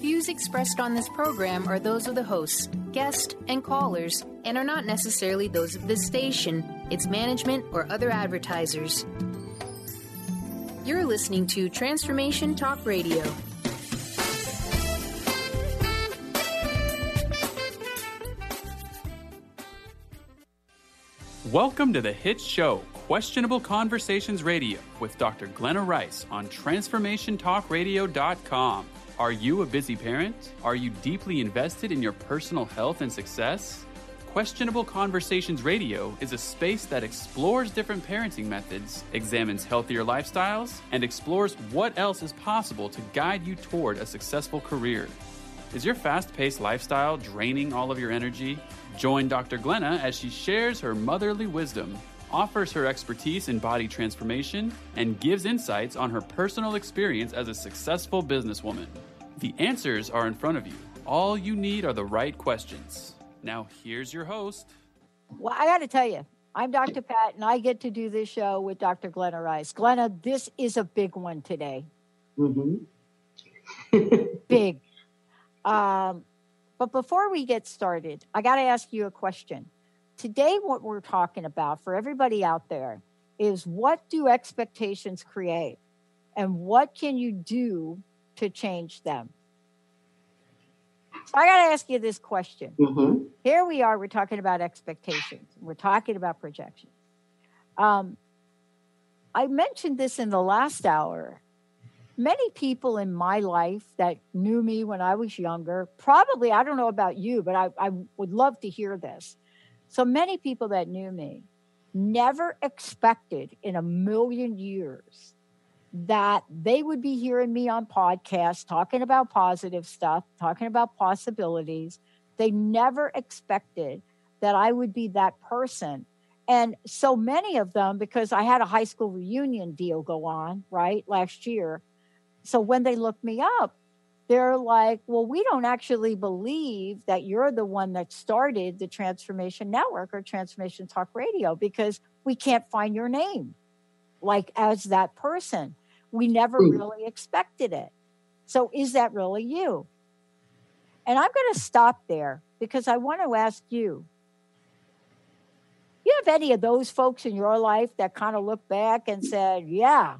views expressed on this program are those of the hosts, guests, and callers, and are not necessarily those of this station, its management, or other advertisers. You're listening to Transformation Talk Radio. Welcome to the hit show, Questionable Conversations Radio, with Dr. Glenna Rice on TransformationTalkRadio.com. Are you a busy parent? Are you deeply invested in your personal health and success? Questionable Conversations Radio is a space that explores different parenting methods, examines healthier lifestyles, and explores what else is possible to guide you toward a successful career. Is your fast-paced lifestyle draining all of your energy? Join Dr. Glenna as she shares her motherly wisdom, offers her expertise in body transformation, and gives insights on her personal experience as a successful businesswoman. The answers are in front of you. All you need are the right questions. Now, here's your host. Well, I got to tell you, I'm Dr. Pat, and I get to do this show with Dr. Glenna Rice. Glenna, this is a big one today. Big. But before we get started, I got to ask you a question. Today, what we're talking about for everybody out there is, what do expectations create? And what can you do to change them? So I got to ask you this question. Here we are, we're talking about expectations. We're talking about projections. I mentioned this in the last hour. Many people in my life that knew me when I was younger, probably, I don't know about you, but I would love to hear this. So many people that knew me never expected in a million years that they would be hearing me on podcasts, talking about positive stuff, talking about possibilities. They never expected that I would be that person. And so many of them, because I had a high school reunion deal go on, right, last year. So when they look me up, they're like, well, we don't actually believe that you're the one that started the Transformation Network or Transformation Talk Radio, because we can't find your name like as that person. We never really expected it. So is that really you? And I'm going to stop there because I want to ask you, you have any of those folks in your life that kind of look back and said, yeah,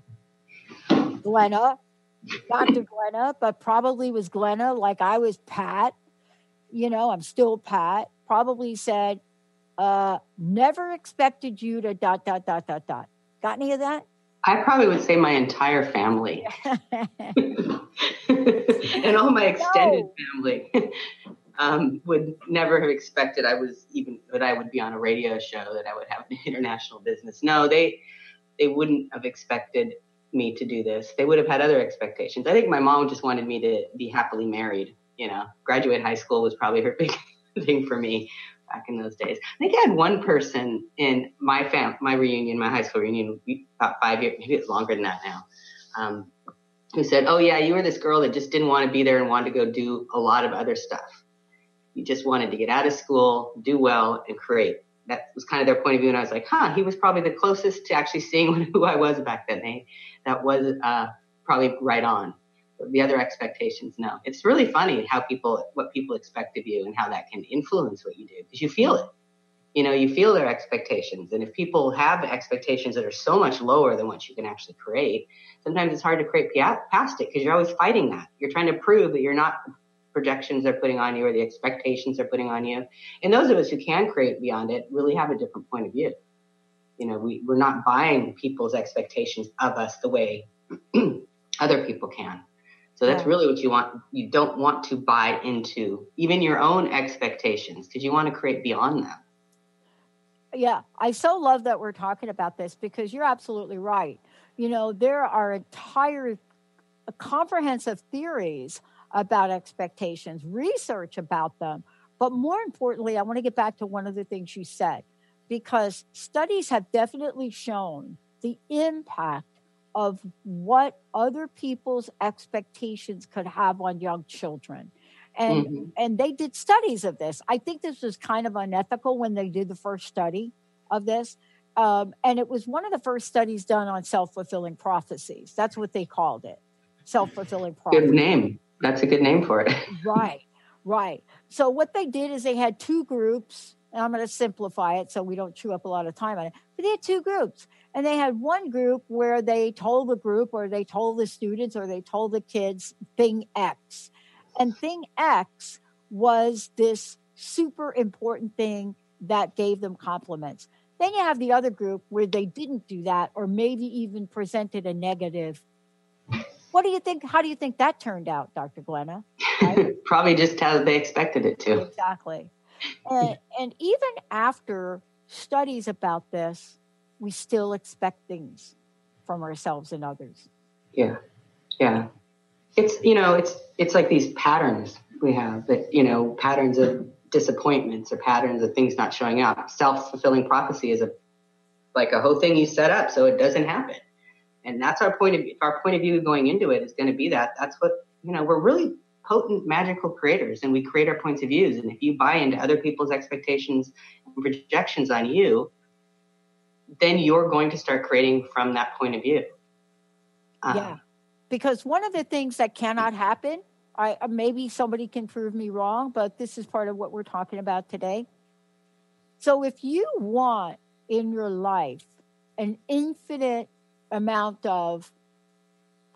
Glenna, Dr. Glenna, but probably was Glenna like I was Pat. You know, I'm still Pat. Probably said, never expected you to ... Got any of that? I probably would say my entire family and all my extended family would never have expected that I would be on a radio show, that I would have an international business. No, they wouldn't have expected me to do this. They would have had other expectations. I think my mom just wanted me to be happily married. You know, graduate high school was probably her big thing for me back in those days. I think I had one person in my reunion, my high school reunion, about 5 years, maybe it's longer than that now, who said, oh yeah, you were this girl that just didn't want to be there and wanted to go do a lot of other stuff. You just wanted to get out of school, do well, and create. That was kind of their point of view. And I was like, he was probably the closest to actually seeing who I was back then. That was probably right on. The other expectations, no. It's really funny what people expect of you and how that can influence what you do, because you feel it. You know, you feel their expectations. And if people have expectations that are so much lower than what you can actually create, sometimes it's hard to create past it, because you're always fighting that. You're trying to prove that you're not the projections they're putting on you or the expectations they're putting on you. And those of us who can create beyond it really have a different point of view. You know, we're not buying people's expectations of us the way other people can. So that's really what you want. You don't want to buy into even your own expectations, because you want to create beyond them. Yeah, I so love that we're talking about this, because you're absolutely right. You know, there are entire comprehensive theories about expectations, research about them. But more importantly, I want to get back to one of the things you said, because studies have definitely shown the impact of what other people's expectations could have on young children. And they did studies of this. I think this was kind of unethical when they did the first study of this. And it was one of the first studies done on self-fulfilling prophecies. That's what they called it, self-fulfilling prophecies. Good name. That's a good name for it. Right, right. So what they did is they had two groups, and I'm going to simplify it so we don't chew up a lot of time on it. But they had two groups, and they had one group where they told the group, or they told the students, or they told the kids thing X. And thing X was this super important thing that gave them compliments. Then you have the other group where they didn't do that, or maybe even presented a negative. What do you think? How do you think that turned out, Dr. Glenna? Right? Probably just how they expected it to. Exactly. And even after studies about this, we still expect things from ourselves and others. Yeah. Yeah. It's like these patterns we have that, patterns of disappointments or patterns of things not showing up. Self-fulfilling prophecy is like a whole thing you set up so it doesn't happen. And that's our point of view going into it is going to be that. That's what, we're really potent, magical creators, and we create our points of views. And if you buy into other people's expectations and projections on you, then you're going to start creating from that point of view. Yeah. Because one of the things that cannot happen, maybe somebody can prove me wrong, but this is part of what we're talking about today. So if you want in your life an infinite amount of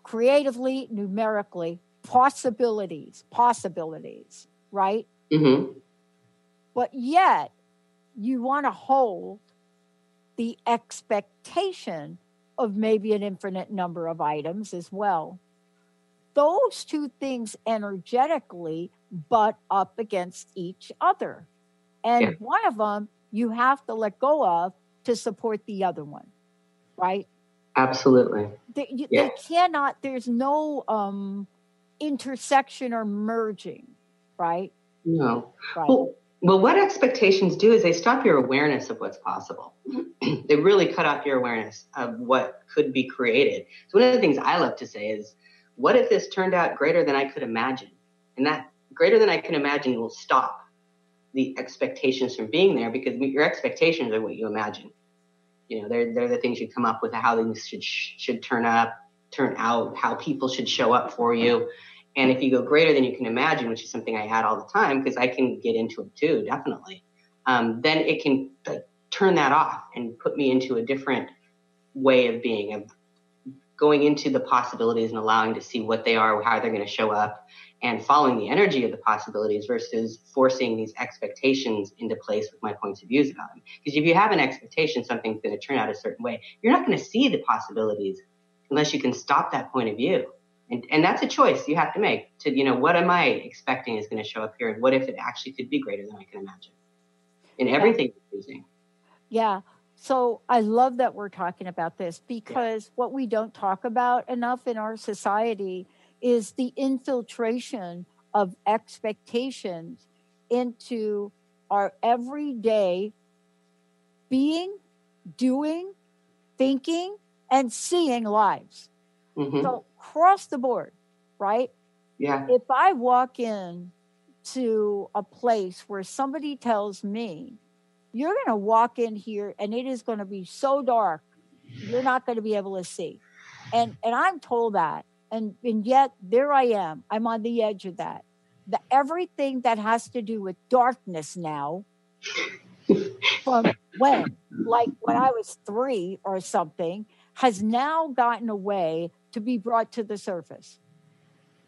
creatively, numerically, possibilities, right? Mm-hmm. But yet you want to hold the expectation of maybe an infinite number of items as well. Those two things energetically butt up against each other. And one of them you have to let go of to support the other one, right? Absolutely. They cannot, there's no intersection or merging, right? No. Right. Well, what expectations do is they stop your awareness of what's possible. They really cut off your awareness of what could be created. So one of the things I love to say is, what if this turned out greater than I could imagine? And that greater than I can imagine will stop the expectations from being there, because your expectations are what you imagine. They're the things you come up with, how things should turn out, how people should show up for you. And if you go greater than you can imagine, which is something I add all the time because I can get into it too, definitely, then it can turn that off and put me into a different way of being, of going into the possibilities and allowing to see what they are, how they're going to show up, and following the energy of the possibilities versus forcing these expectations into place with my points of views about them. Because if you have an expectation something's going to turn out a certain way, you're not going to see the possibilities unless you can stop that point of view. And that's a choice you have to make to, what am I expecting is going to show up here? And what if it actually could be greater than I can imagine in everything you're using? Yeah. So I love that we're talking about this, because what we don't talk about enough in our society is the infiltration of expectations into our everyday being, doing, thinking, and seeing lives. Mm-hmm. So across the board, right? Yeah. If I walk in to a place where somebody tells me, you're going to walk in here and it is going to be so dark, you're not going to be able to see. And I'm told that. And yet there I am. I'm on the edge of that. Everything that has to do with darkness now, from when I was 3 or something, has now gotten away to be brought to the surface.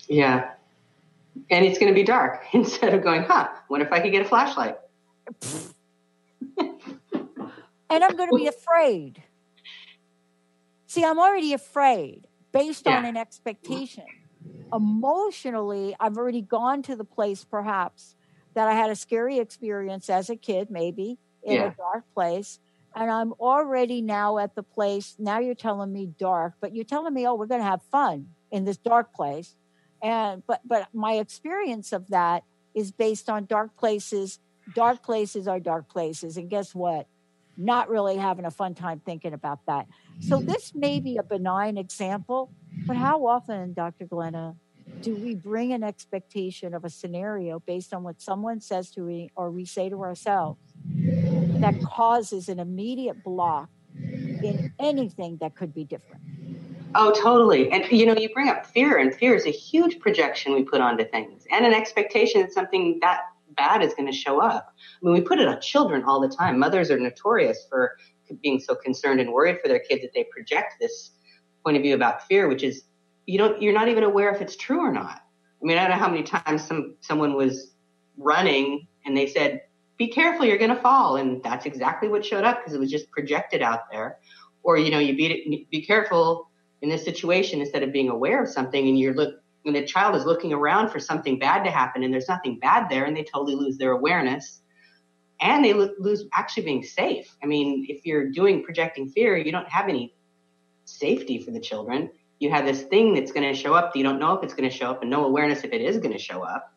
Yeah. And it's going to be dark instead of going, what if I could get a flashlight? And I'm going to be afraid. See, I'm already afraid based on an expectation. Emotionally, I've already gone to the place perhaps that I had a scary experience as a kid, maybe in a dark place. And I'm already now at the place, now you're telling me dark, but you're telling me, we're going to have fun in this dark place. But my experience of that is based on dark places. Dark places are dark places. And guess what? Not really having a fun time thinking about that. So this may be a benign example, but how often, Dr. Glenna, do we bring an expectation of a scenario based on what someone says to me or we say to ourselves that causes an immediate block in anything that could be different? Oh, totally. And, you bring up fear, and fear is a huge projection we put onto things, and an expectation that something that bad is going to show up. I mean, we put it on children all the time. Mothers are notorious for being so concerned and worried for their kids that they project this point of view about fear, which is you're not even aware if it's true or not. I mean, I don't know how many times someone was running and they said, be careful, you're going to fall. And that's exactly what showed up, because it was just projected out there. Or, be careful in this situation instead of being aware of something. And when the child is looking around for something bad to happen and there's nothing bad there, and they totally lose their awareness, and they lose actually being safe. I mean, if you're projecting fear, you don't have any safety for the children. You have this thing that's going to show up that you don't know if it's going to show up, and no awareness if it is going to show up.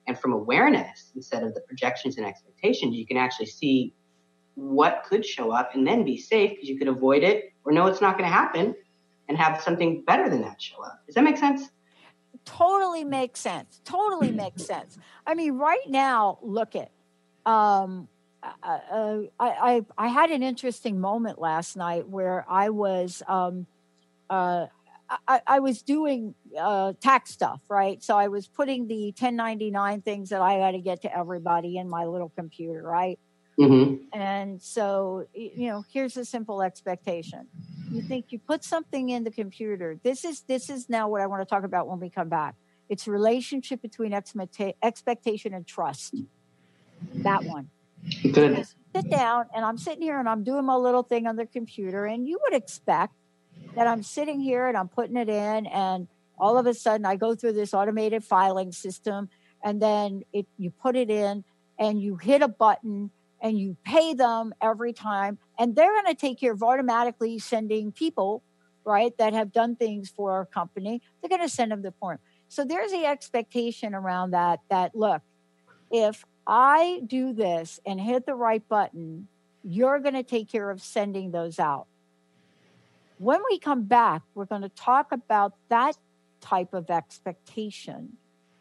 And from awareness, instead of the projections and expectations, you can actually see what could show up and then be safe, because you could avoid it or know it's not going to happen and have something better than that show up. Does that make sense? Totally makes sense. Totally makes sense. I mean, right now, look at, I had an interesting moment last night where I was, I was doing tax stuff, right? So I was putting the 1099 things that I had to get to everybody in my little computer, right? Mm-hmm. And so, here's a simple expectation. You think you put something in the computer. This is now what I want to talk about when we come back. It's relationship between expectation and trust. That one. Good. Sit down, and I'm sitting here and I'm doing my little thing on the computer, and you would expect that I'm sitting here and I'm putting it in, and all of a sudden I go through this automated filing system, and then you put it in and you hit a button and you pay them every time, and they're going to take care of automatically sending people, right, that have done things for our company. They're going to send them the form. So there's the expectation around that look, if I do this and hit the right button, you're going to take care of sending those out. When we come back, we're going to talk about that type of expectation,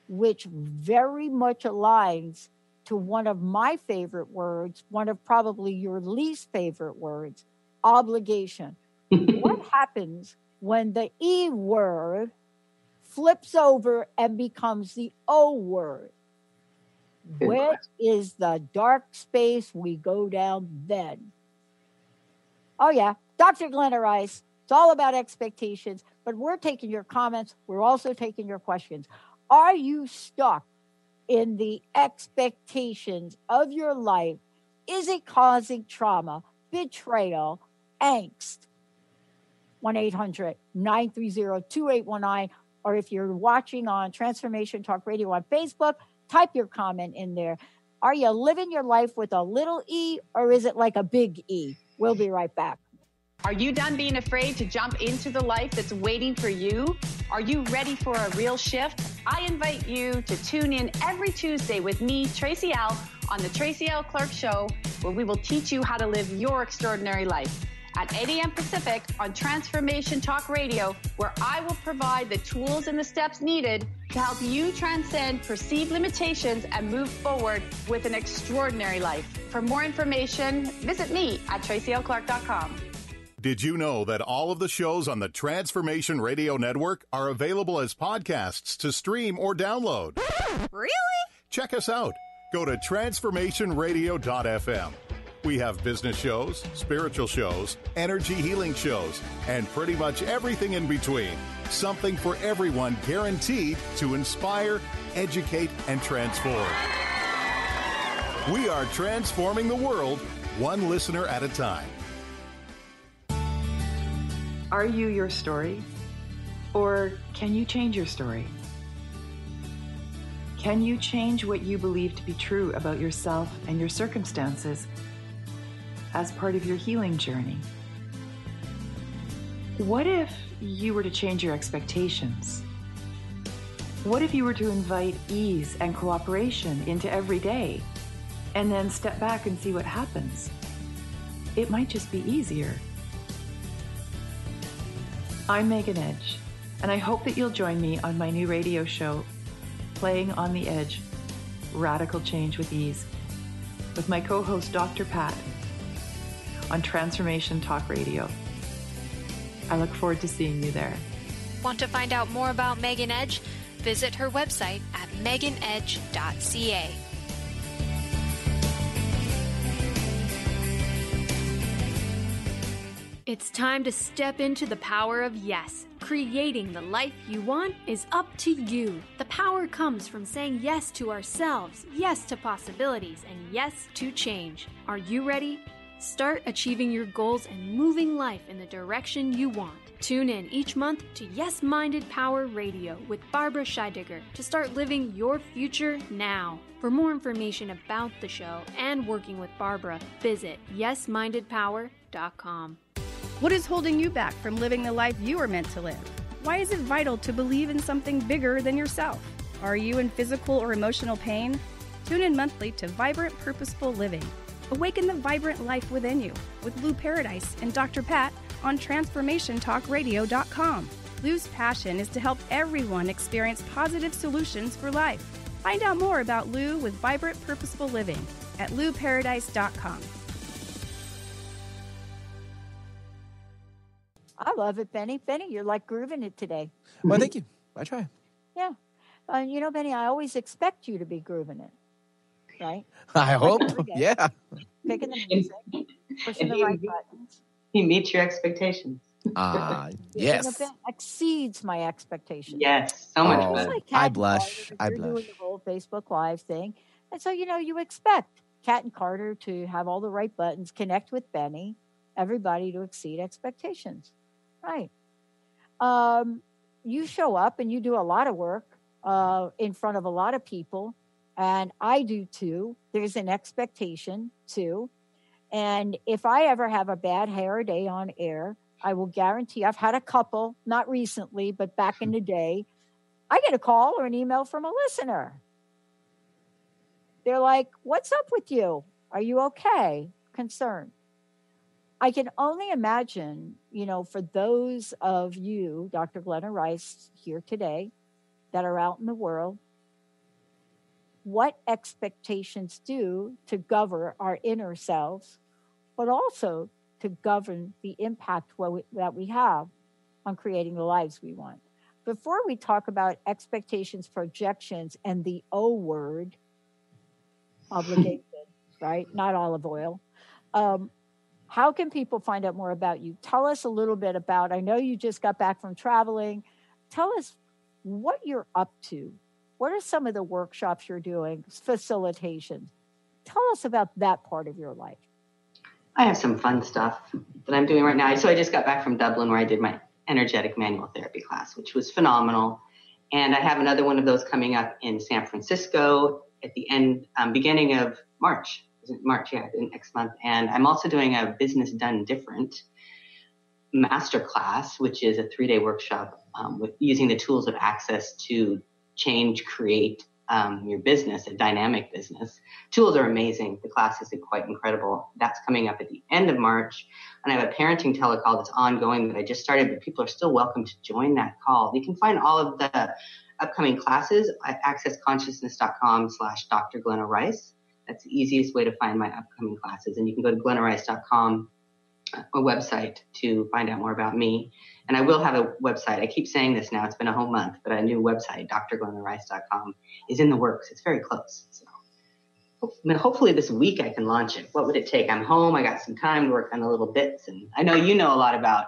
which very much aligns to one of my favorite words, one of probably your least favorite words, obligation. What happens when the E word flips over and becomes the O word? What is the dark space we go down then? Oh, yeah. Dr. Glenna Rice. It's all about expectations, but we're taking your comments. We're also taking your questions. Are you stuck in the expectations of your life? Is it causing trauma, betrayal, angst? 1-800-930-2819. Or if you're watching on Transformation Talk Radio on Facebook, type your comment in there. Are you living your life with a little E, or is it like a big E? We'll be right back. Are you done being afraid to jump into the life that's waiting for you? Are you ready for a real shift? I invite you to tune in every Tuesday with me, Tracy L., on the Tracy L. Clark Show, where we will teach you how to live your extraordinary life. At 8 a.m. Pacific on Transformation Talk Radio, where I will provide the tools and the steps needed to help you transcend perceived limitations and move forward with an extraordinary life. For more information, visit me at tracylclark.com. Did you know that all of the shows on the Transformation Radio Network are available as podcasts to stream or download? Really? Check us out. Go to transformationradio.fm. We have business shows, spiritual shows, energy healing shows, and pretty much everything in between. Something for everyone, guaranteed to inspire, educate, and transform. We are transforming the world, one listener at a time. Are you your story? Or can you change your story? Can you change what you believe to be true about yourself and your circumstances as part of your healing journey? What if you were to change your expectations? What if you were to invite ease and cooperation into every day and then step back and see what happens? It might just be easier. I'm Megan Edge, and I hope that you'll join me on my new radio show, Playing on the Edge, Radical Change with Ease, with my co-host Dr. Pat on Transformation Talk Radio. I look forward to seeing you there. Want to find out more about Megan Edge? Visit her website at meganedge.ca. It's time to step into the power of yes. Creating the life you want is up to you. The power comes from saying yes to ourselves, yes to possibilities, and yes to change. Are you ready? Start achieving your goals and moving life in the direction you want. Tune in each month to Yes Minded Power Radio with Barbara Scheidegger to start living your future now. For more information about the show and working with Barbara, visit yesmindedpower.com. What is holding you back from living the life you are meant to live? Why is it vital to believe in something bigger than yourself? Are you in physical or emotional pain? Tune in monthly to Vibrant Purposeful Living. Awaken the vibrant life within you with Lou Paradise and Dr. Pat on TransformationTalkRadio.com. Lou's passion is to help everyone experience positive solutions for life. Find out more about Lou with Vibrant Purposeful Living at LouParadise.com. I love it, Benny. Benny, you're like grooving it today. Well, thank you. I try. Yeah. Benny, I always expect you to be grooving it, right? I hope. Yeah. Picking the music, pushing the right buttons. He meets your expectations. Yes. Exceeds my expectations. Yes, so much fun. Like I blush. You're doing the whole Facebook Live thing. And so, you expect Kat and Carter to have all the right buttons, connect with Benny, everybody to exceed expectations. Right. You show up and you do a lot of work in front of a lot of people, and I do too. There's an expectation too. And if I ever have a bad hair day on air, I will guarantee, I've had a couple, not recently, but back in the day, I get a call or an email from a listener. They're like, "What's up with you? Are you okay?" Concerned. I can only imagine, for those of you, Dr. Glenna Rice, here today, that are out in the world, what expectations do to govern our inner selves, but also to govern the impact that we have on creating the lives we want. Before we talk about expectations, projections, and the O word, obligation, right? Not olive oil. How can people find out more about you? Tell us a little bit about, I know you just got back from traveling. Tell us what you're up to. What are some of the workshops you're doing, facilitation? Tell us about that part of your life. I have some fun stuff that I'm doing right now. So I just got back from Dublin where I did my energetic manual therapy class, which was phenomenal. And I have another one of those coming up in San Francisco at the beginning of March. March, next month. And I'm also doing a Business Done Different masterclass, which is a 3-day workshop with using the tools of access to change, create your business, a dynamic business. Tools are amazing. The class is quite incredible. That's coming up at the end of March. And I have a parenting telecall that's ongoing that I just started, but people are still welcome to join that call. You can find all of the upcoming classes at accessconsciousness.com/Dr. Glenna Rice. That's the easiest way to find my upcoming classes. And you can go to glennarice.com, a website, to find out more about me. And I will have a website. I keep saying this now. It's been a whole month, but a new website, drglennarice.com, is in the works. It's very close. So hopefully this week I can launch it. What would it take? I'm home. I got some time to work on the little bits. And I know you know a lot about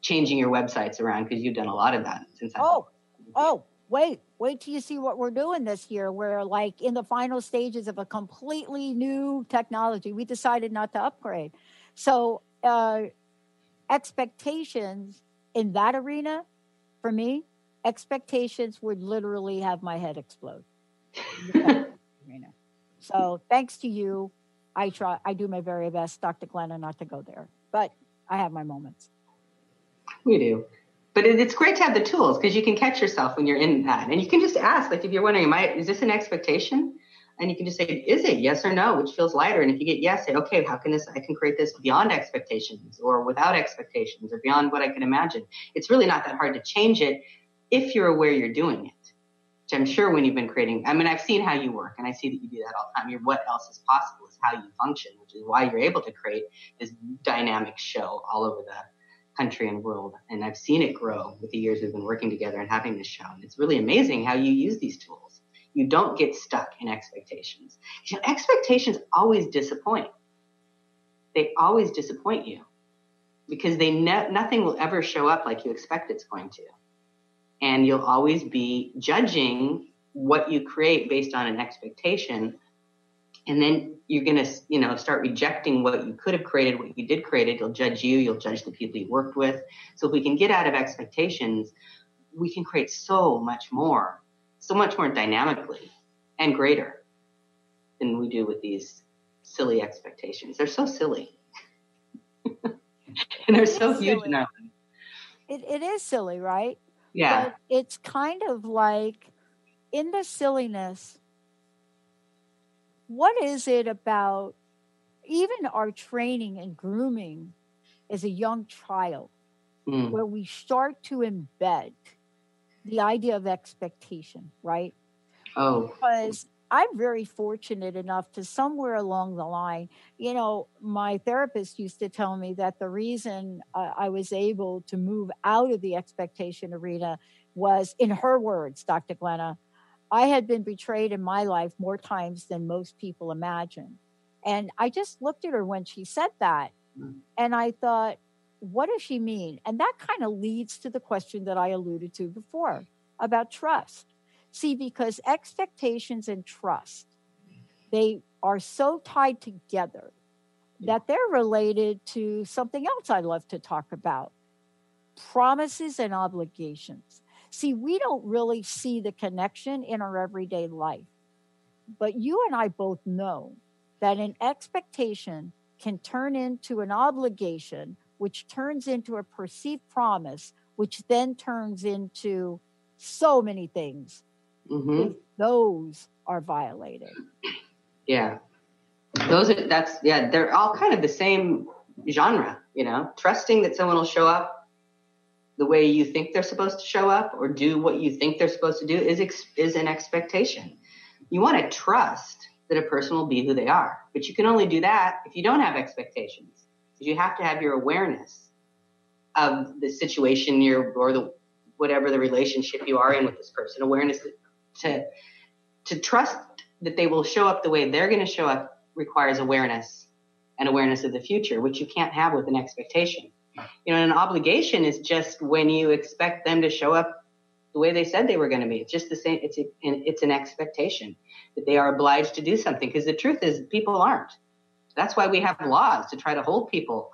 changing your websites around because you've done a lot of that since Wait till you see what we're doing this year. We're like in the final stages of a completely new technology. We decided not to upgrade. So expectations in that arena, for me, expectations would literally have my head explode. So thanks to you, I do my very best, Dr. Glenna, not to go there. But I have my moments. We do. But it's great to have the tools because you can catch yourself when you're in that. And you can just ask, like if you're wondering, is this an expectation? And you can just say, is it yes or no, which feels lighter. And if you get yes, say, okay, I can create this beyond expectations or without expectations or beyond what I can imagine. It's really not that hard to change it if you're aware you're doing it, which I'm sure when you've been creating, I've seen how you work and I see that you do that all the time. What else is possible is how you function, which is why you're able to create this dynamic show all over the country and world. And I've seen it grow with the years we've been working together and having this show. And it's really amazing how you use these tools. You don't get stuck in expectations. Expectations always disappoint. They always disappoint you because nothing will ever show up like you expect it's going to. And you'll always be judging what you create based on an expectation. And then you're going to, start rejecting what you could have created, what you did create it. You'll judge you. You'll judge the people you worked with. So if we can get out of expectations, we can create so much more dynamically and greater than we do with these silly expectations. They're so silly. And they're so huge now. It is silly, right? Yeah. But it's kind of like in the silliness, what is it about even our training and grooming as a young child, where we start to embed the idea of expectation, right? Oh. Because I'm very fortunate enough to somewhere along the line, my therapist used to tell me that the reason I was able to move out of the expectation arena was, in her words, Dr. Glenna, I had been betrayed in my life more times than most people imagine. And I just looked at her when she said that, and I thought, what does she mean? And that kind of leads to the question that I alluded to before about trust. See, because expectations and trust, they are so tied together that they're related to something else I love to talk about, promises and obligations. See, we don't really see the connection in our everyday life, but you and I both know that an expectation can turn into an obligation, which turns into a perceived promise, which then turns into so many things. If those are violated. Yeah. They're all kind of the same genre, trusting that someone will show up the way you think they're supposed to show up or do what you think they're supposed to do is an expectation. You want to trust that a person will be who they are, but you can only do that if you don't have expectations, because you have to have your awareness of the situation whatever the relationship you are in with this person, awareness to trust that they will show up the way they're going to show up requires awareness and awareness of the future, which you can't have with an expectation. An obligation is just when you expect them to show up the way they said they were going to be. It's just the same. It's an expectation that they are obliged to do something, because the truth is people aren't. That's why we have laws to try to hold people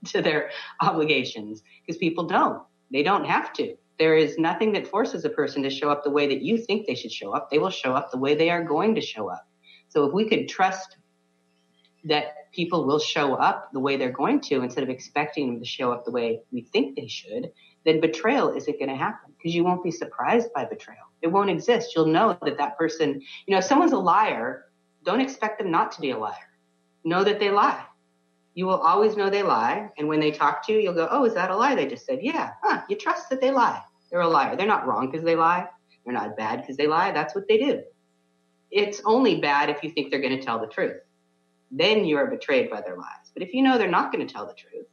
to their obligations, because people don't. They don't have to. There is nothing that forces a person to show up the way that you think they should show up. They will show up the way they are going to show up. So if we could trust that people will show up the way they're going to, instead of expecting them to show up the way we think they should, then betrayal isn't going to happen, because you won't be surprised by betrayal. It won't exist. You'll know that person, if someone's a liar, don't expect them not to be a liar. Know that they lie. You will always know they lie. And when they talk to you, you'll go, oh, is that a lie they just said? Yeah. You trust that they lie. They're a liar. They're not wrong because they lie. They're not bad because they lie. That's what they do. It's only bad if you think they're going to tell the truth. Then you are betrayed by their lies. But if you know they're not going to tell the truth,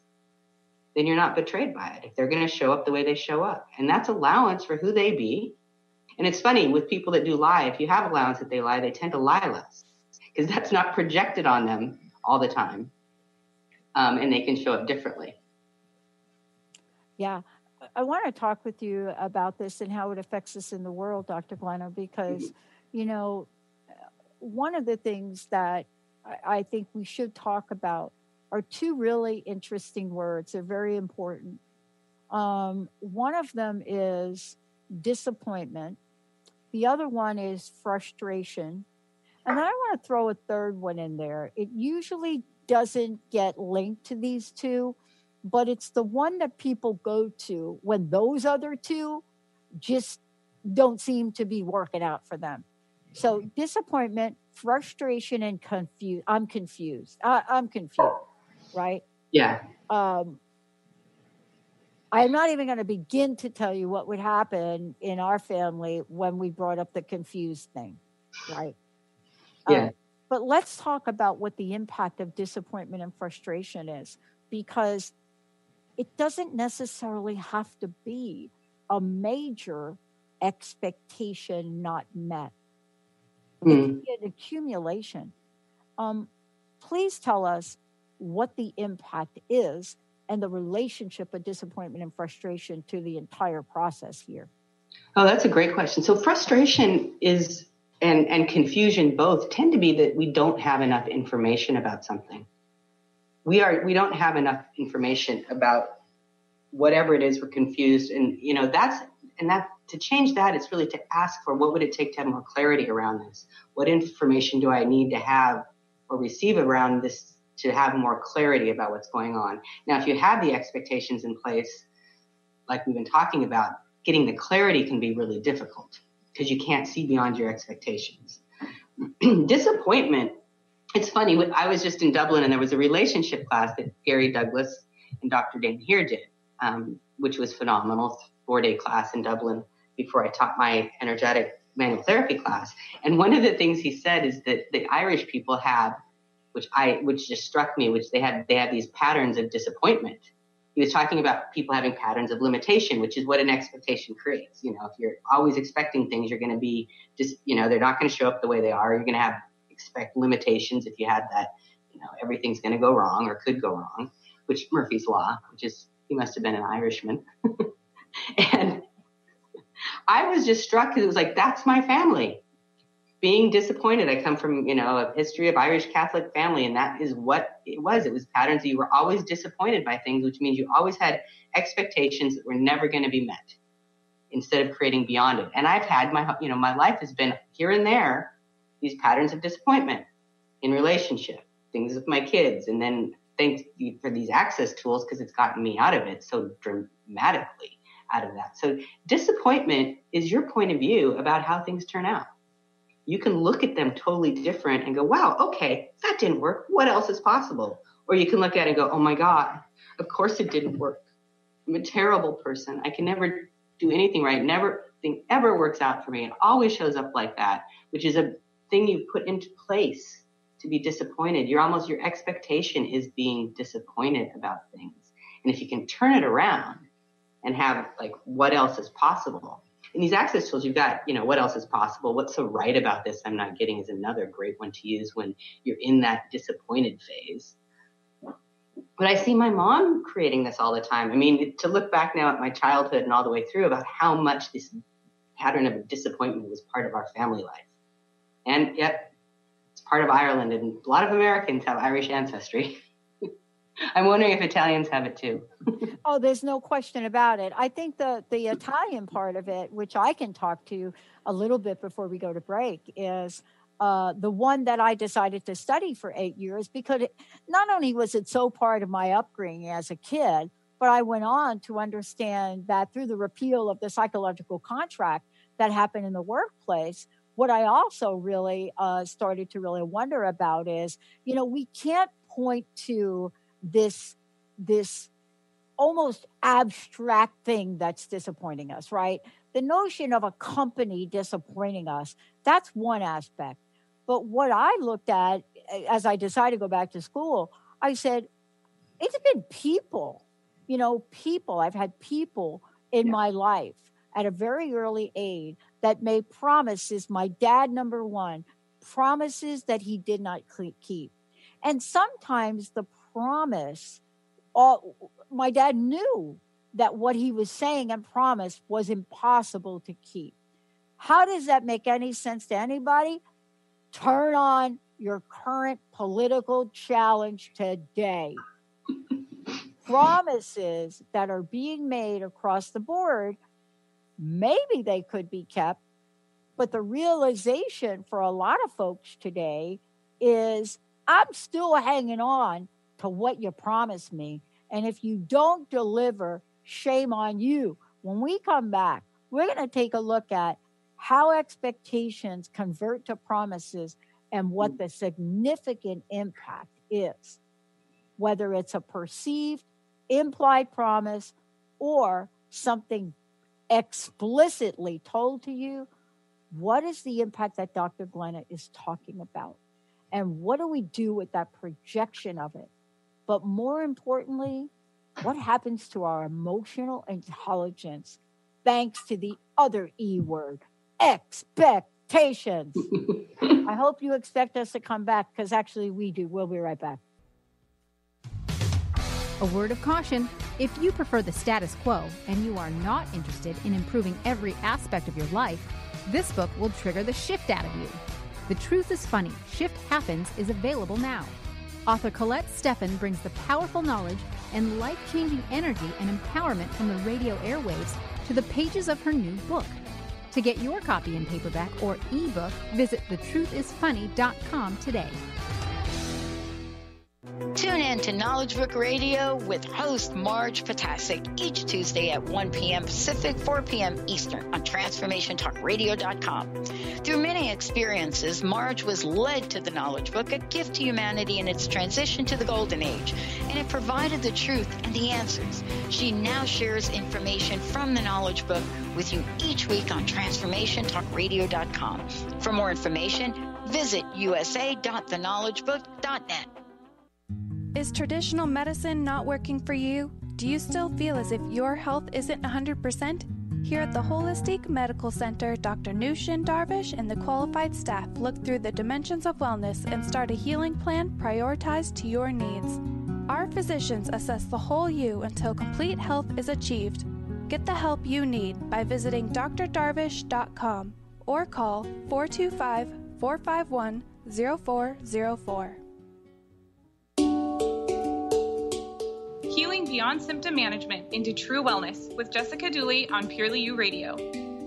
then you're not betrayed by it. If they're going to show up the way they show up. And that's allowance for who they be. And it's funny, with people that do lie, if you have allowance that they lie, they tend to lie less, because that's not projected on them all the time. And they can show up differently. Yeah. I want to talk with you about this and how it affects us in the world, Dr. Glenna, because, one of the things that I think we should talk about are two really interesting words. They're very important. One of them is disappointment. The other one is frustration. And then I want to throw a third one in there. It usually doesn't get linked to these two, but it's the one that people go to when those other two just don't seem to be working out for them. So disappointment, frustration, and I'm confused, right? Yeah. I'm not even going to begin to tell you what would happen in our family when we brought up the confused thing, right? Yeah. But let's talk about what the impact of disappointment and frustration is, because it doesn't necessarily have to be a major expectation not met. It can be an accumulation. Please tell us what the impact is and the relationship of disappointment and frustration to the entire process here. Oh, that's a great question. So frustration is and confusion both tend to be that we don't have enough information about something. We don't have enough information about whatever it is we're confused. And, that to change that, it's really to ask for what would it take to have more clarity around this? What information do I need to have or receive around this to have more clarity about what's going on? Now, if you have the expectations in place, like we've been talking about, getting the clarity can be really difficult because you can't see beyond your expectations. Disappointment. It's funny. I was just in Dublin and there was a relationship class that Gary Douglas and Dr. Dane here did, which was phenomenal. 4-day class in Dublin before I taught my energetic manual therapy class. And one of the things he said is that the Irish people have, which just struck me, which they have these patterns of disappointment. He was talking about people having patterns of limitation, which is what an expectation creates. If you're always expecting things, you're going to be they're not going to show up the way they are. You're going to expect limitations if you had that, everything's going to go wrong or could go wrong, which Murphy's Law, he must have been an Irishman. And I was just struck because it was like, that's my family. Being disappointed. I come from, a history of Irish Catholic family, and that is what it was. It was patterns that you were always disappointed by things, which means you always had expectations that were never going to be met instead of creating beyond it. And I've had my life has been here and there, these patterns of disappointment in relationship, things with my kids, and then thanks for these access tools because it's gotten me out of it so dramatically out of that. So disappointment is your point of view about how things turn out. You can look at them totally different and go, wow, okay, that didn't work. What else is possible? Or you can look at it and go, oh my God, of course it didn't work. I'm a terrible person. I can never do anything right. Nothing ever works out for me. It always shows up like that, which is a thing you put into place to be disappointed. Your expectation is being disappointed about things. And if you can turn it around and have what else is possible? In these access tools, you've got, what else is possible? What's so right about this I'm not getting is another great one to use when you're in that disappointed phase. But I see my mom creating this all the time. I mean, to look back now at my childhood and all the way through about how much this pattern of disappointment was part of our family life. And yet it's part of Ireland, and a lot of Americans have Irish ancestry. I'm wondering if Italians have it too. Oh, there's no question about it. I think the Italian part of it, which I can talk to a little bit before we go to break, is the one that I decided to study for 8 years because not only was it so part of my upbringing as a kid, but I went on to understand that through the repeal of the psychological contract that happened in the workplace, what I also really started to really wonder about is, we can't point to this almost abstract thing that's disappointing us, right? The notion of a company disappointing us, that's one aspect. But what I looked at as I decided to go back to school, I said, it's been people, people. I've had people in my life at a very early age that made promises, my dad, number one, promises that he did not keep. And sometimes the promise, my dad knew that what he was saying and promised was impossible to keep. How does that make any sense to anybody? Turn on your current political challenge today. Promises that are being made across the board, maybe they could be kept, but the realization for a lot of folks today is I'm still hanging on to what you promised me. And if you don't deliver, shame on you. When we come back, we're going to take a look at how expectations convert to promises and what the significant impact is, whether it's a perceived, implied promise or something explicitly told to you. What is the impact that Dr. Glenna is talking about? And what do we do with that projection of it? But more importantly, What happens to our emotional intelligence thanks to the other E word, expectations? I hope you expect us to come back, because actually we do. We'll be right back. A word of caution: if you prefer the status quo and you are not interested in improving every aspect of your life, this book will trigger the shift out of you. The Truth is Funny, Shift Happens is available now. Author Colette Steffen brings the powerful knowledge and life-changing energy and empowerment from the radio airwaves to the pages of her new book. To get your copy in paperback or ebook, visit thetruthisfunny.com today. Tune in to Knowledge Book Radio with host Marge Potasic each Tuesday at 1 p.m. Pacific, 4 p.m. Eastern on TransformationTalkRadio.com. Through many experiences, Marge was led to the Knowledge Book, a gift to humanity in its transition to the Golden Age, and it provided the truth and the answers. She now shares information from the Knowledge Book with you each week on TransformationTalkRadio.com. For more information, visit usa.theknowledgebook.net. Is traditional medicine not working for you? Do you still feel as if your health isn't 100%? Here at the Holistic Medical Center, Dr. Nushin Darvish and the qualified staff look through the dimensions of wellness and start a healing plan prioritized to your needs. Our physicians assess the whole you until complete health is achieved. Get the help you need by visiting drdarvish.com or call 425-451-0404. Healing Beyond Symptom Management into True Wellness with Jessica Dooley on Purely You Radio.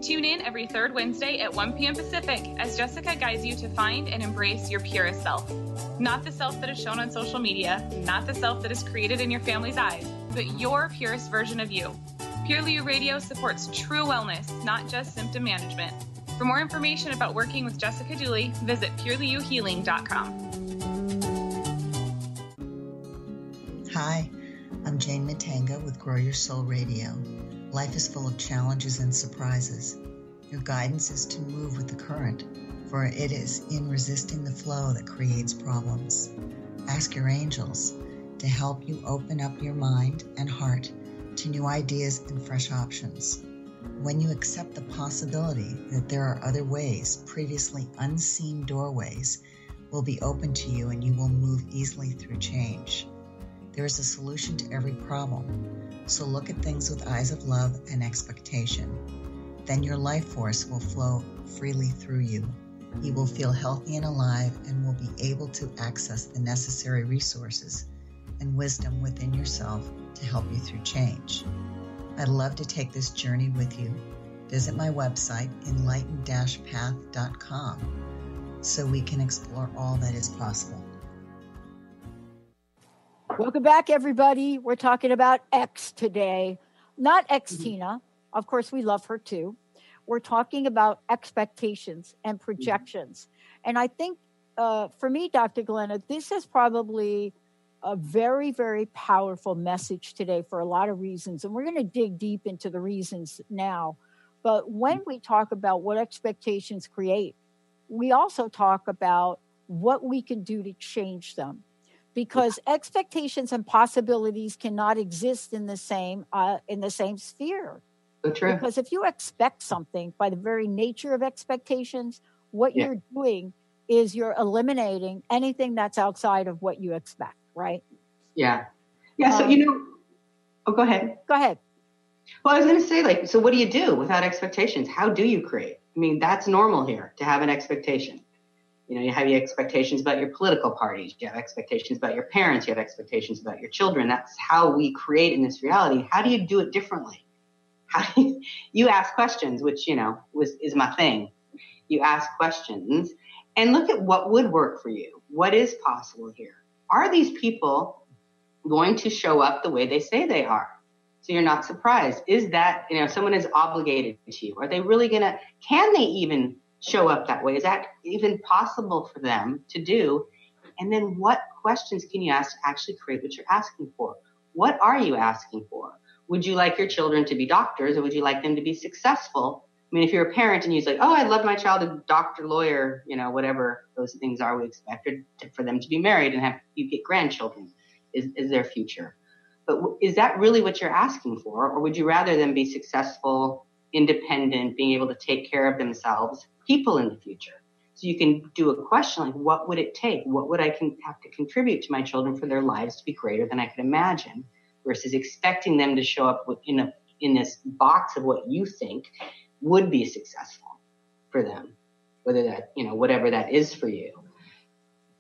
Tune in every third Wednesday at 1 p.m. Pacific as Jessica guides you to find and embrace your purest self. Not the self that is shown on social media, not the self that is created in your family's eyes, but your purest version of you. Purely You Radio supports true wellness, not just symptom management. For more information about working with Jessica Dooley, visit purelyyouhealing.com. Hi. I'm Jane Matanga with Grow Your Soul Radio. Life is full of challenges and surprises. Your guidance is to move with the current, for it is in resisting the flow that creates problems. Ask your angels to help you open up your mind and heart to new ideas and fresh options. When you accept the possibility that there are other ways, previously unseen doorways will be open to you and you will move easily through change. There is a solution to every problem, so look at things with eyes of love and expectation. Then your life force will flow freely through you. You will feel healthy and alive and will be able to access the necessary resources and wisdom within yourself to help you through change. I'd love to take this journey with you. Visit my website, enlightened-path.com, so we can explore all that is possible. Welcome back, everybody. We're talking about X today. Not X-Tina. Of course, we love her too. We're talking about expectations and projections. And I think for me, Dr. Glenna, this is probably a very, very powerful message today for a lot of reasons. And we're going to dig deep into the reasons now. But when we talk about what expectations create, we also talk about what we can do to change them. Because expectations and possibilities cannot exist in the same sphere. So true. Because if you expect something, by the very nature of expectations, what you're doing is you're eliminating anything that's outside of what you expect, right? Yeah. Yeah. So, oh, go ahead. Go ahead. Well, I was going to say, so what do you do without expectations? How do you create? I mean, that's normal here to have an expectation. You have your expectations about your political parties. You have expectations about your parents. You have expectations about your children. That's how we create in this reality. How do you do it differently? How do you ask questions, which, is my thing. You ask questions and look at what would work for you. What is possible here? Are these people going to show up the way they say they are? So you're not surprised. Is that, someone is obligated to you? Are they really can they even show up that way? Is that even possible for them to do? And then what questions can you ask to actually create what you're asking for? What are you asking for? Would you like your children to be doctors, or would you like them to be successful? I mean, if you're a parent and you're like, oh, I'd love my child a doctor, lawyer, whatever those things are, we expect for them to be married and you get grandchildren is their future. But is that really what you're asking for? Or would you rather them be successful, independent, being able to take care of themselves, people in the future? So you can do a question like, what would it take? What would I have to contribute to my children for their lives to be greater than I could imagine, versus expecting them to show up in this box of what you think would be successful for them, whether that, whatever that is for you.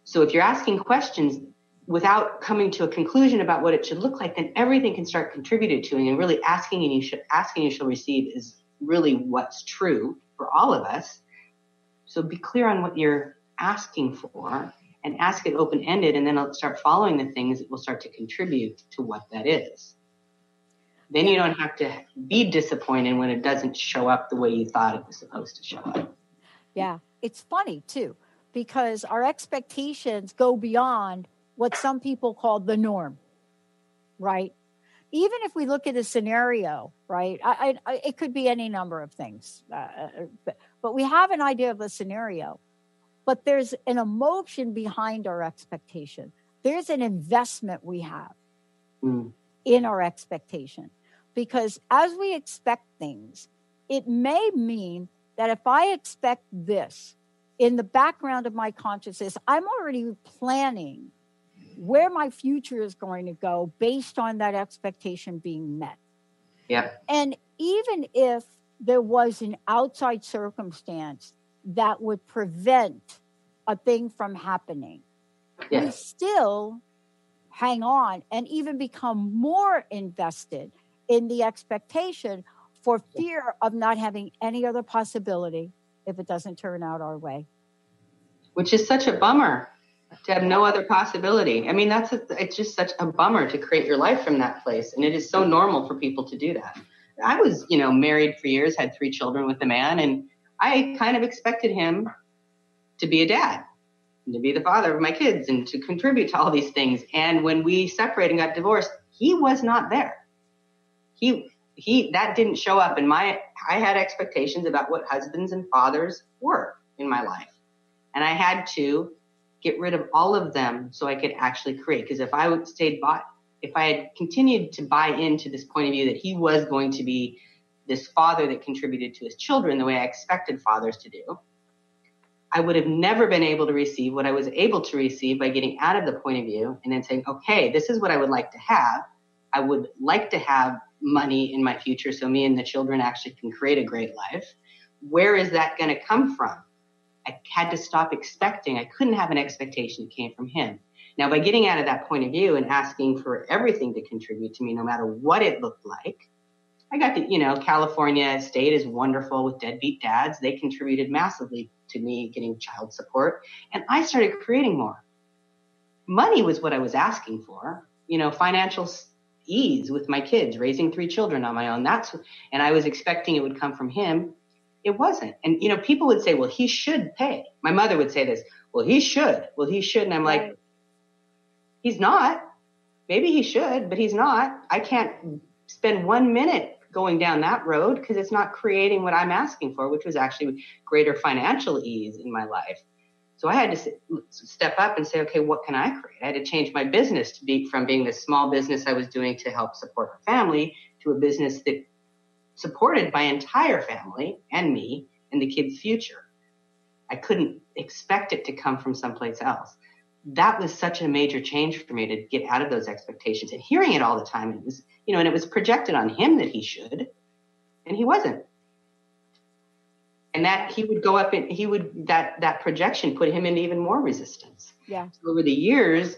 So if you're asking questions without coming to a conclusion about what it should look like, then everything can start contributed to, and really asking you shall receive is really what's true for all of us. So be clear on what you're asking for and ask it open-ended, and then I'll start following the things that will start to contribute to what that is. Then you don't have to be disappointed when it doesn't show up the way you thought it was supposed to show up. Yeah, it's funny too, because our expectations go beyond what some people call the norm, right? Even if we look at a scenario, right? It could be any number of things, but we have an idea of a scenario. But there's an emotion behind our expectation. There's an investment we have in our expectation. Because as we expect things, it may mean that if I expect this, in the background of my consciousness, I'm already planning where my future is going to go based on that expectation being met. Yeah. And even if there was an outside circumstance that would prevent a thing from happening, we still hang on and even become more invested in the expectation for fear of not having any other possibility if it doesn't turn out our way. Which is such a bummer, to have no other possibility. I mean, it's just such a bummer to create your life from that place. And it is so normal for people to do that. I was, married for years, had 3 children with a man, and I kind of expected him to be a dad, and to be the father of my kids, and to contribute to all these things. And when we separated and got divorced, he was not there. That didn't show up in I had expectations about what husbands and fathers were in my life. And I had to get rid of all of them so I could actually create. Because if I had continued to buy into this point of view that he was going to be this father that contributed to his children the way I expected fathers to do, I would have never been able to receive what I was able to receive by getting out of the point of view and then saying, okay, this is what I would like to have. I would like to have money in my future so me and the children actually can create a great life. Where is that going to come from? I had to stop expecting. I couldn't have an expectation that came from him. Now, by getting out of that point of view and asking for everything to contribute to me, no matter what it looked like, I got to, California state is wonderful with deadbeat dads. They contributed massively to me getting child support. And I started creating more. Money was what I was asking for, financial ease with my kids, raising 3 children on my own. And I was expecting it would come from him. It wasn't. And, people would say, well, he should pay. My mother would say this, well, he should. And I'm like, he's not. Maybe he should, but he's not. I can't spend 1 minute going down that road because it's not creating what I'm asking for, which was actually greater financial ease in my life. So I had to step up and say, okay, what can I create? I had to change my business from being the small business I was doing to help support our family to a business that supported my entire family and me and the kids' future. I couldn't expect it to come from someplace else. That was such a major change for me to get out of those expectations and hearing it all the time. It was, and it was projected on him that he should, and he wasn't. And that he would go up and that projection put him into even more resistance. Yeah. So over the years,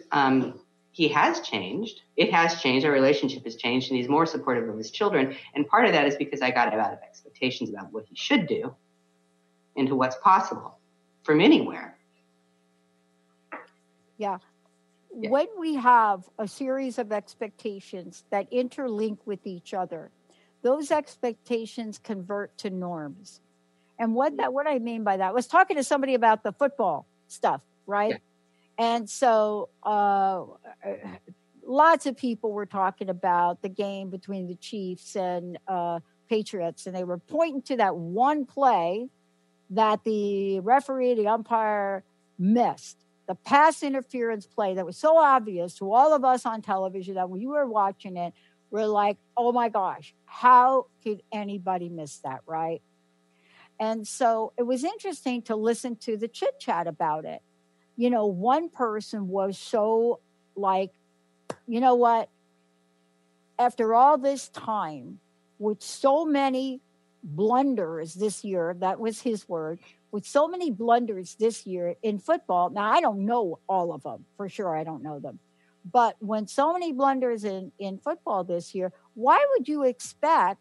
he has changed. It has changed. Our relationship has changed, and he's more supportive of his children. And part of that is because I got out of expectations about what he should do into what's possible from anywhere. Yeah. When we have a series of expectations that interlink with each other, those expectations convert to norms. And what I mean by that, I was talking to somebody about the football stuff, right? Yeah. And so lots of people were talking about the game between the Chiefs and Patriots, and they were pointing to that one play that the referee, the umpire, missed. the pass interference play that was so obvious to all of us on television that when you were watching it, we're like, oh my gosh, how could anybody miss that, right? And so it was interesting to listen to the chit chat about it. You know, one person was so like, you know what? After all this time, with so many blunders this year, that was his word, with so many blunders this year in football. Now, I don't know all of them. For sure, I don't know them. But when so many blunders in football this year, why would you expect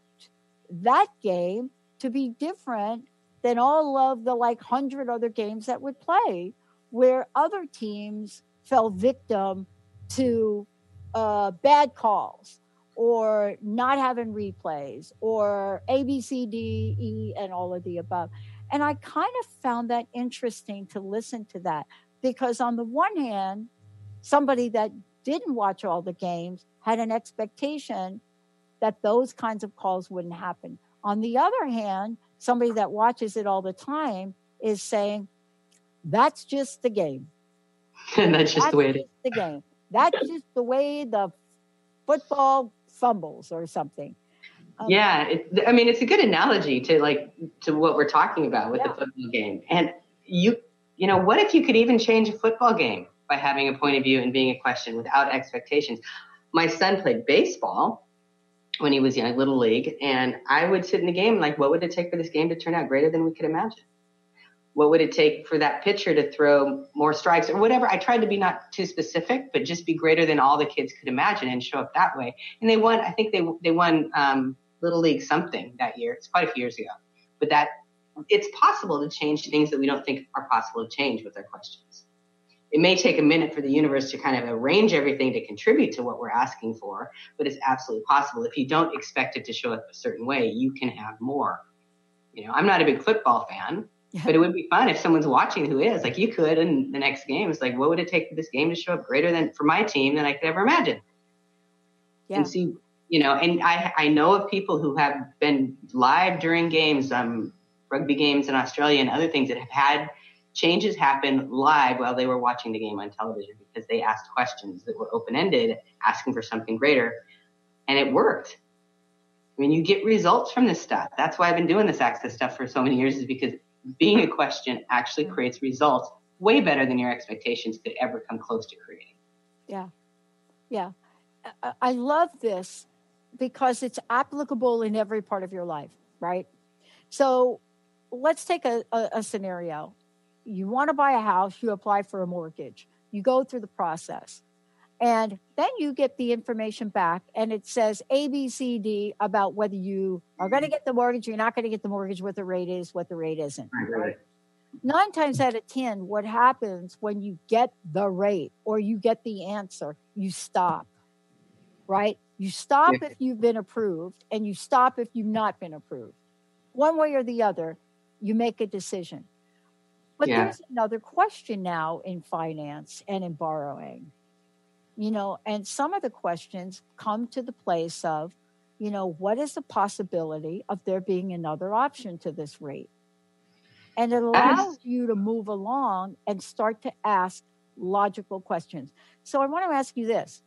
that game to be different than all of the 100 other games that would play where other teams fell victim to bad calls or not having replays or A, B, C, D, E, and all of the above? And I kind of found that interesting to listen to that because on the one hand, somebody that didn't watch all the games had an expectation that those kinds of calls wouldn't happen. On the other hand, somebody that watches it all the time is saying, that's just the game. And that's just the way it is. The game. That's just the way the football fumbles or something. Yeah, it's a good analogy to what we're talking about with the football game. And you know, what if you could even change a football game by having a point of view and being a question without expectations? My son played baseball when he was young, little league, and I would sit in the game like, what would it take for this game to turn out greater than we could imagine? What would it take for that pitcher to throw more strikes or whatever? I tried to be not too specific, but just be greater than all the kids could imagine and show up that way. And they won. I think they won Little League something that year. It's quite a few years ago. But that it's possible to change things that we don't think are possible to change with our questions. It may take a minute for the universe to kind of arrange everything to contribute to what we're asking for, but it's absolutely possible. If you don't expect it to show up a certain way, you can have more. You know, I'm not a big football fan. But it would be fun if someone's watching who is, like you could in the next game. It's like, what would it take for this game to show up greater than for my team than I could ever imagine? Yeah. And see, you know, and I know of people who have been live during games, rugby games in Australia and other things that have had changes happen live while they were watching the game on television because they asked questions that were open-ended, asking for something greater. And it worked. I mean, you get results from this stuff. That's why I've been doing this access stuff for so many years, is because being a question actually creates results way better than your expectations could ever come close to creating. Yeah. Yeah. I love this because it's applicable in every part of your life, right? So let's take a scenario. You want to buy a house, you apply for a mortgage, you go through the process, and then you get the information back and it says A, B, C, D about whether you are going to get the mortgage, you're not going to get the mortgage, what the rate is, what the rate isn't. Right. 9 times out of 10, what happens when you get the rate or you get the answer, you stop, right? You stop if you've been approved and you stop if you've not been approved. One way or the other, you make a decision. But there's another question now in finance and in borrowing. You know, and some of the questions come to the place of, you know, what is the possibility of there being another option to this rate? And it allows you to move along and start to ask logical questions. So I want to ask you this.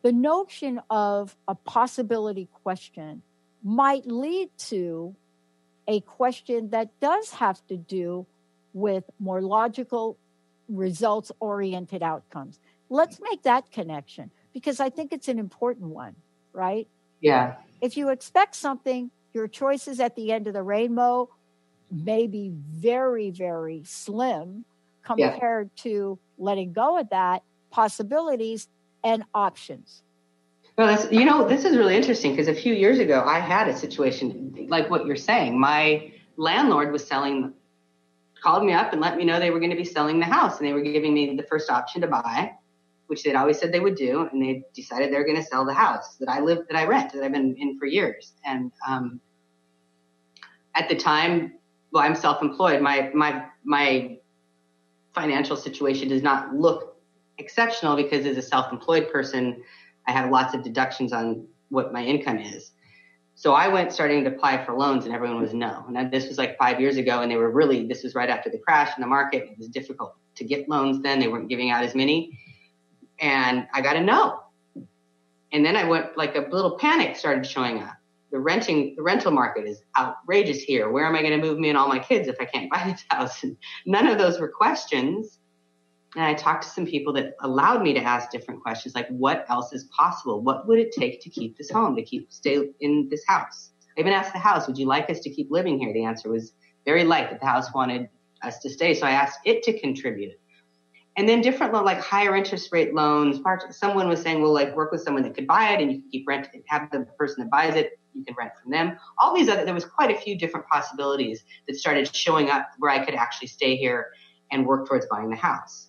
The notion of a possibility question might lead to a question that does have to do with more logical, results-oriented outcomes. Let's make that connection because I think it's an important one, right? Yeah. If you expect something, your choices at the end of the rainbow may be very, very slim compared to letting go of that, possibilities and options. Well, this is really interesting because a few years ago, I had a situation like what you're saying. My landlord was called me up and let me know they were going to be selling the house and they were giving me the first option to buy, which they'd always said they would do. And they decided they were going to sell the house that I rent, that I've been in for years. And at the time, well, I'm self-employed. My financial situation does not look exceptional because as a self-employed person, I have lots of deductions on what my income is. So I went starting to apply for loans and everyone was no. And this was like 5 years ago and this was right after the crash in the market. It was difficult to get loans then. They weren't giving out as many. And I got a no. And then I went, like a little panic started showing up. The rental market is outrageous here. Where am I going to move me and all my kids if I can't buy this house? And none of those were questions. And I talked to some people that allowed me to ask different questions, like what else is possible? What would it take to keep this home, stay in this house? I even asked the house, would you like us to keep living here? The answer was very light, that the house wanted us to stay. So I asked it to contribute. And then different, like higher interest rate loans. Someone was saying, well, like work with someone that could buy it and you can keep rent, have the person that buys it, you can rent from them. All these there was quite a few different possibilities that started showing up where I could actually stay here and work towards buying the house.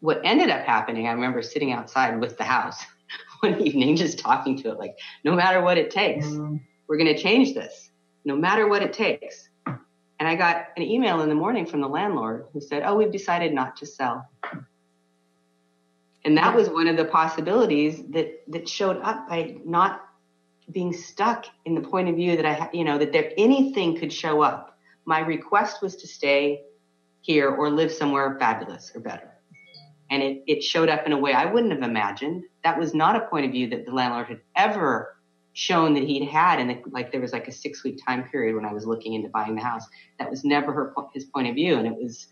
What ended up happening, I remember sitting outside with the house one evening, just talking to it, like, no matter what it takes, we're going to change this, no matter what it takes. And I got an email in the morning from the landlord who said, oh, we've decided not to sell. And that was one of the possibilities that showed up by not being stuck in the point of view that that anything could show up. My request was to stay here or live somewhere fabulous or better. And it showed up in a way I wouldn't have imagined. That was not a point of view that the landlord had ever shown that he'd had. And there was like a 6-week time period when I was looking into buying the house. That was never his point of view. And it was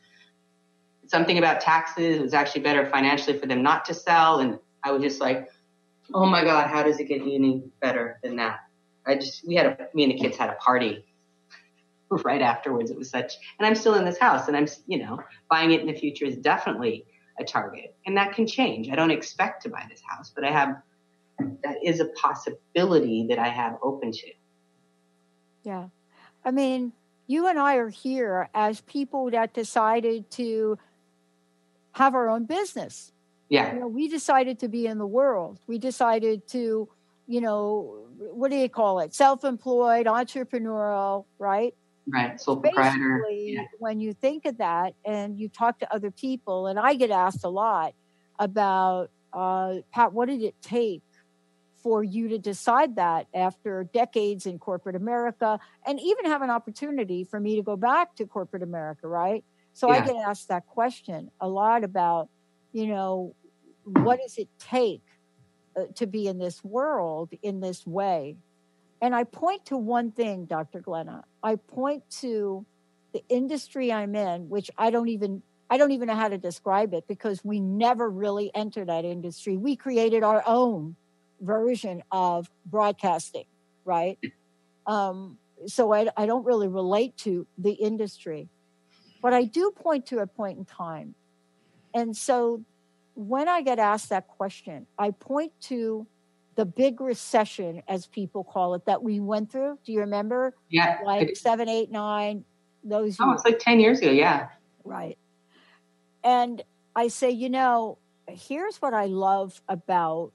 something about taxes. It was actually better financially for them not to sell. And I was just like, oh my God, how does it get any better than that? Me and the kids had a party right afterwards. It was and I'm still in this house and I'm, buying it in the future is definitely a target, and that can change. I don't expect to buy this house, but that is a possibility that I have open to. Yeah. I mean, you and I are here as people that decided to have our own business. Yeah. We decided to be in the world. We decided to, what do you call it? Self-employed, entrepreneurial, right? Right. Sole proprietor. Basically, when you think of that and you talk to other people, and I get asked a lot about, Pat, what did it take for you to decide that after decades in corporate America, and even have an opportunity for me to go back to corporate America, right? So I get asked that question a lot about, what does it take to be in this world in this way? And I point to one thing, Dr. Glenna. I point to the industry I'm in, which I don't even know how to describe it because we never really entered that industry. We created our own version of broadcasting, right? So I don't really relate to the industry, but I do point to a point in time. And so when I get asked that question, I point to the big recession, as people call it, that we went through. Do you remember? Yeah. Like 7, 8, 9, those years. Oh, it's like 10 years ago. Yeah. Right. And I say, here's what I love about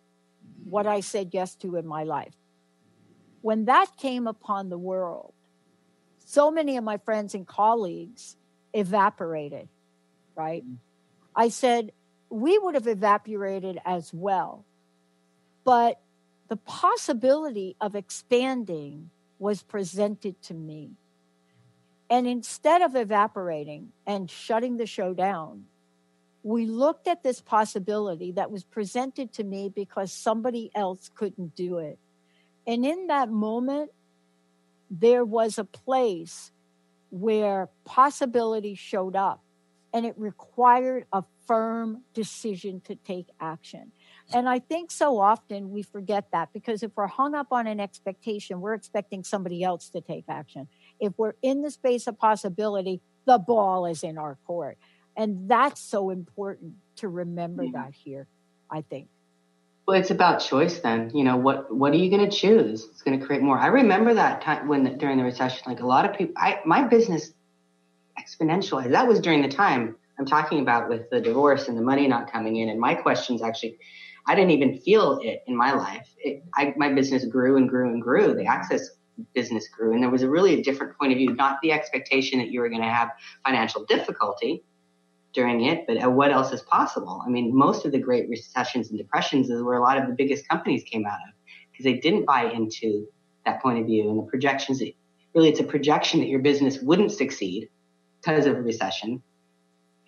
what I said yes to in my life. When that came upon the world, so many of my friends and colleagues evaporated, right? I said, we would have evaporated as well. But the possibility of expanding was presented to me. And instead of evaporating and shutting the show down, we looked at this possibility that was presented to me because somebody else couldn't do it. And in that moment, there was a place where possibility showed up, and it required a firm decision to take action. And I think so often we forget that, because if we're hung up on an expectation, we're expecting somebody else to take action. If we're in the space of possibility, the ball is in our court. And that's so important to remember that here, I think. Well, it's about choice then. What are you going to choose? It's going to create more. I remember that time during the recession, like a lot of people, my business exponentialized. That was during the time I'm talking about with the divorce and the money not coming in. And my questions actually, I didn't even feel it in my life. My business grew and grew and grew. The access business grew. And there was a different point of view, not the expectation that you were going to have financial difficulty during it, but what else is possible? I mean, most of the great recessions and depressions is where a lot of the biggest companies came out of, because they didn't buy into that point of view. And the projections, it's a projection that your business wouldn't succeed because of a recession.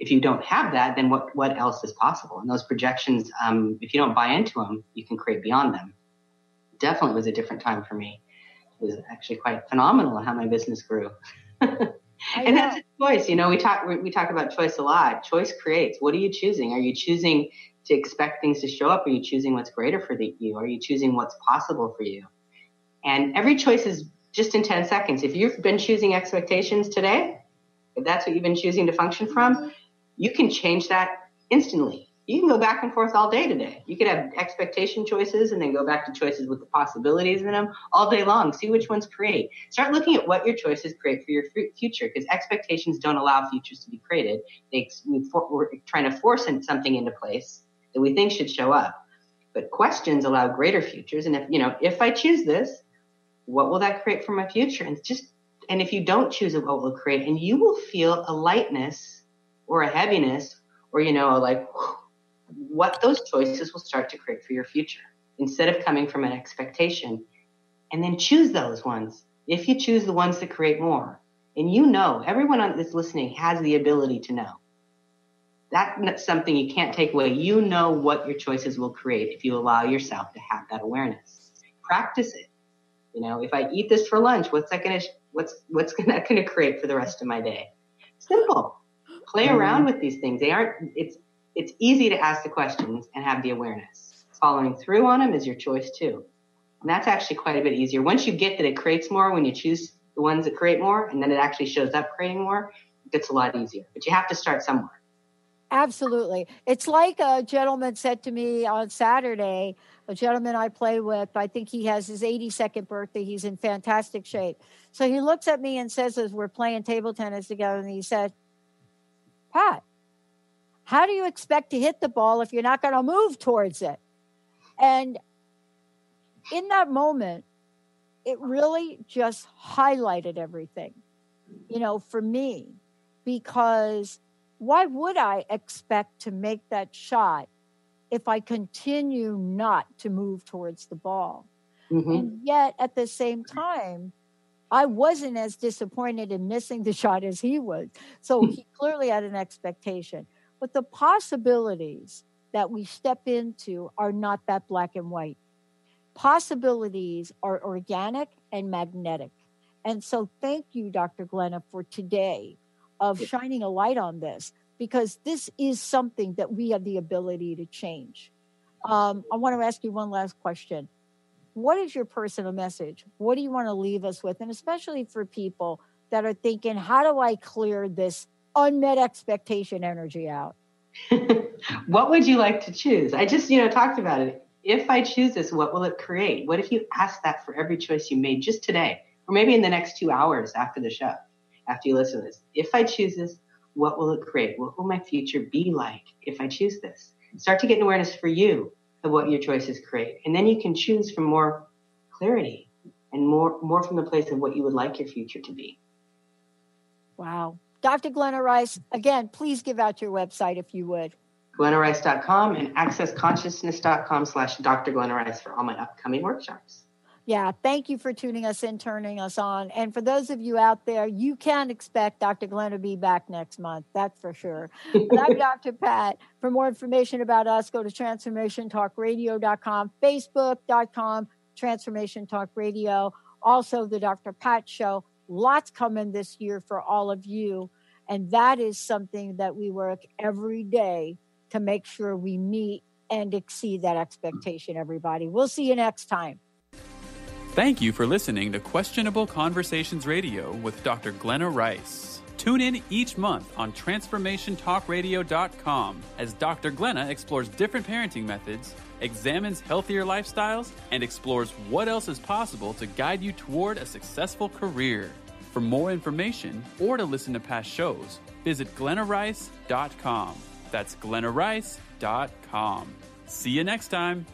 if you don't have that, then what else is possible? And those projections, if you don't buy into them, you can create beyond them. Definitely was a different time for me. It was actually quite phenomenal how my business grew. And that's a choice. You know, we talk about choice a lot. Choice creates. What are you choosing? Are you choosing to expect things to show up? Are you choosing what's greater for you? Are you choosing what's possible for you? And every choice is just in 10 seconds. If you've been choosing expectations today, if that's what you've been choosing to function from, you can change that instantly. You can go back and forth all day today. You could have expectation choices and then go back to choices with the possibilities in them all day long. See which ones create. Start looking at what your choices create for your future, because expectations don't allow futures to be created. We're trying to force something into place that we think should show up. But questions allow greater futures. And if I choose this, what will that create for my future? And if you don't choose it, what will it create? And you will feel a lightness or a heaviness or, what those choices will start to create for your future instead of coming from an expectation. And then choose those ones. If you choose the ones that create more, and everyone that's listening has the ability to know. That's something you can't take away. You know what your choices will create if you allow yourself to have that awareness. Practice it. If I eat this for lunch, what's that going to create for the rest of my day? Simple. Play around with these things. It's easy to ask the questions and have the awareness. Following through on them is your choice too. And that's actually quite a bit easier. Once you get that it creates more when you choose the ones that create more, and then it actually shows up creating more, it gets a lot easier. But you have to start somewhere. Absolutely. It's like a gentleman said to me on Saturday, a gentleman I play with, I think he has his 82nd birthday. He's in fantastic shape. So he looks at me and says, as we're playing table tennis together, and he said, Pat, how do you expect to hit the ball if you're not going to move towards it? And in that moment, it really just highlighted everything, for me, because why would I expect to make that shot if I continue not to move towards the ball? Mm-hmm. And yet at the same time, I wasn't as disappointed in missing the shot as he was. So he clearly had an expectation. But the possibilities that we step into are not that black and white. Possibilities are organic and magnetic. And so thank you, Dr. Glenna, for today of shining a light on this, because this is something that we have the ability to change. I want to ask you one last question. What is your personal message? What do you want to leave us with? And especially for people that are thinking, how do I clear this unmet expectation energy out? What would you like to choose? I just, talked about it. If I choose this, what will it create? What if you ask that for every choice you made just today, or maybe in the next 2 hours after the show, after you listen to this? If I choose this, what will it create? What will my future be like if I choose this? Start to get an awareness for you of what your choices create. And then you can choose from more clarity and more from the place of what you would like your future to be. Wow. Dr. Glenna Rice, again, please give out your website if you would. GlennaRice.com and accessconsciousness.com/Dr. Glenna Rice for all my upcoming workshops. Yeah, thank you for tuning us in, turning us on. And for those of you out there, you can expect Dr. Glenna to be back next month. That's for sure. But I'm Dr. Pat. For more information about us, go to transformationtalkradio.com, facebook.com, Transformation Talk Radio. Also, the Dr. Pat Show. Lots coming this year for all of you. And that is something that we work every day to make sure we meet and exceed that expectation, everybody. We'll see you next time. Thank you for listening to Questionable Conversations Radio with Dr. Glenna Rice. Tune in each month on TransformationTalkRadio.com as Dr. Glenna explores different parenting methods, examines healthier lifestyles, and explores what else is possible to guide you toward a successful career. For more information or to listen to past shows, visit GlennaRice.com. That's GlennaRice.com. See you next time.